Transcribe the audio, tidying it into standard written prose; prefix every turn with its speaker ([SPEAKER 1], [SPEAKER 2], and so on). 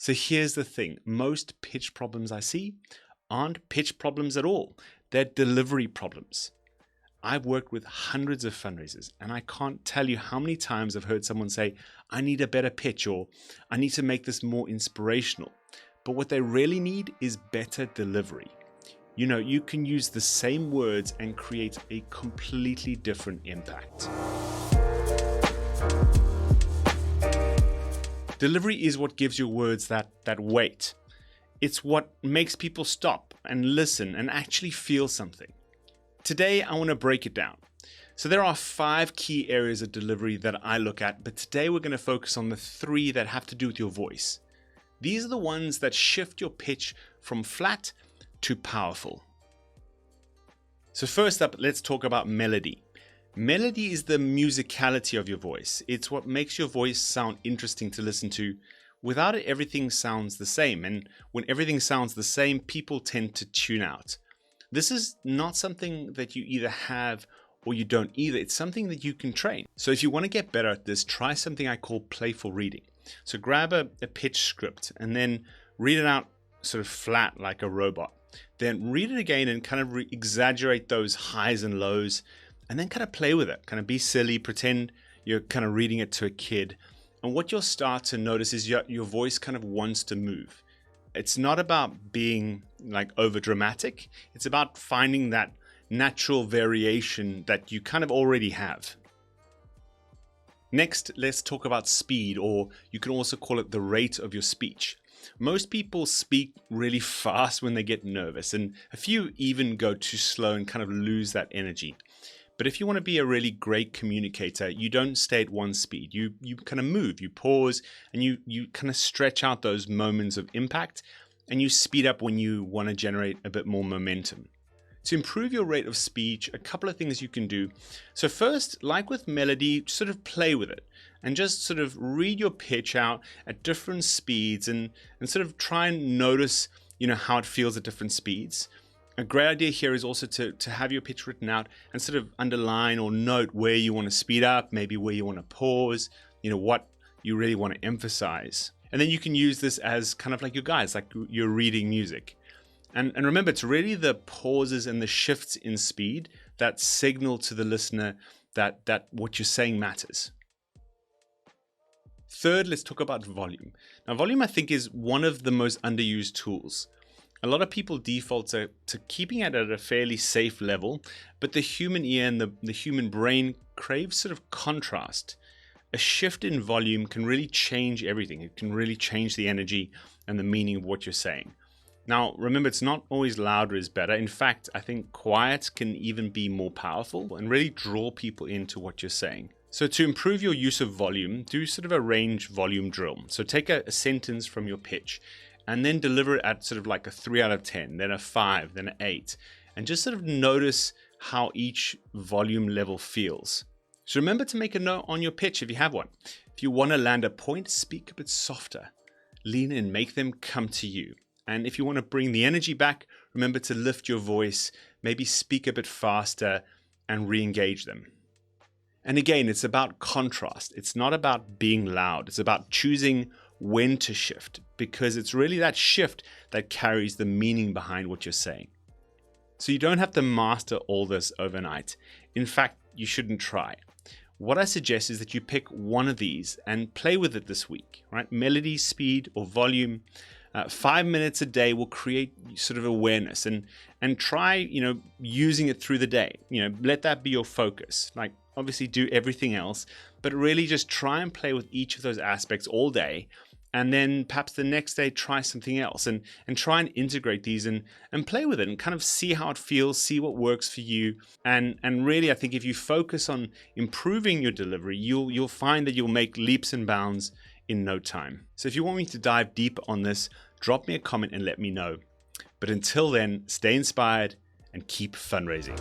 [SPEAKER 1] So here's the thing. Most pitch problems I see aren't pitch problems at all. They're delivery problems. I've worked with hundreds of fundraisers, and I can't tell you how many times I've heard someone say, I need a better pitch, or I need to make this more inspirational. But what they really need is better delivery. You know, you can use the same words and create a completely different impact. Delivery is what gives your words that weight. It's what makes people stop and listen and actually feel something. Today, I want to break it down. So there are 5 key areas of delivery that I look at, but today we're going to focus on the 3 that have to do with your voice. These are the ones that shift your pitch from flat to powerful. So first up, let's talk about melody. Melody is the musicality of your voice. It's what makes your voice sound interesting to listen to. Without it, everything sounds the same. And when everything sounds the same, people tend to tune out. This is not something that you either have or you don't either. It's something that you can train. So if you want to get better at this, try something I call playful reading. So grab a pitch script and then read it out sort of flat like a robot. Then read it again and kind of exaggerate those highs and lows, and then kind of play with it. Kind of be silly, pretend you're kind of reading it to a kid. And what you'll start to notice is your voice kind of wants to move. It's not about being like over dramatic. It's about finding that natural variation that you kind of already have. Next, let's talk about speed, or you can also call it the rate of your speech. Most people speak really fast when they get nervous, and a few even go too slow and kind of lose that energy. But if you want to be a really great communicator, you don't stay at one speed. You kind of move, you pause, and you kind of stretch out those moments of impact, and you speed up when you want to generate a bit more momentum. To improve your rate of speech, a couple of things you can do. So first, like with melody, sort of play with it and just sort of read your pitch out at different speeds and sort of try and notice, how it feels at different speeds. A great idea here is also to have your pitch written out and sort of underline or note where you want to speed up, maybe where you want to pause, what you really want to emphasize. And then you can use this as kind of like your guides, like you're reading music. And remember, it's really the pauses and the shifts in speed that signal to the listener that what you're saying matters. Third, let's talk about volume. Now, volume, I think, is one of the most underused tools. A lot of people default to keeping it at a fairly safe level, but the human ear and the human brain crave sort of contrast. A shift in volume can really change everything. It can really change the energy and the meaning of what you're saying. Now, remember, it's not always louder is better. In fact, I think quiet can even be more powerful and really draw people into what you're saying. So to improve your use of volume, do sort of a range volume drill. So take a sentence from your pitch and then deliver it at sort of like a 3 out of 10, then a 5, then an 8, and just sort of notice how each volume level feels. So remember to make a note on your pitch if you have one. If you want to land a point, speak a bit softer. Lean in, make them come to you. And if you want to bring the energy back, remember to lift your voice, maybe speak a bit faster and re-engage them. And again, it's about contrast. It's not about being loud. It's about choosing when to shift, because it's really that shift that carries the meaning behind what you're saying. So you don't have to master all this overnight. In fact, you shouldn't try. What I suggest is that you pick one of these and play with it this week, right? Melody, speed, or volume. 5 minutes a day will create sort of awareness and try, using it through the day. Let that be your focus. Like, obviously do everything else, but really just try and play with each of those aspects all day. And then perhaps the next day, try something else and try and integrate these and play with it and kind of see how it feels, see what works for you. And really, I think if you focus on improving your delivery, you'll find that you'll make leaps and bounds in no time. So if you want me to dive deeper on this, drop me a comment and let me know. But until then, stay inspired and keep fundraising.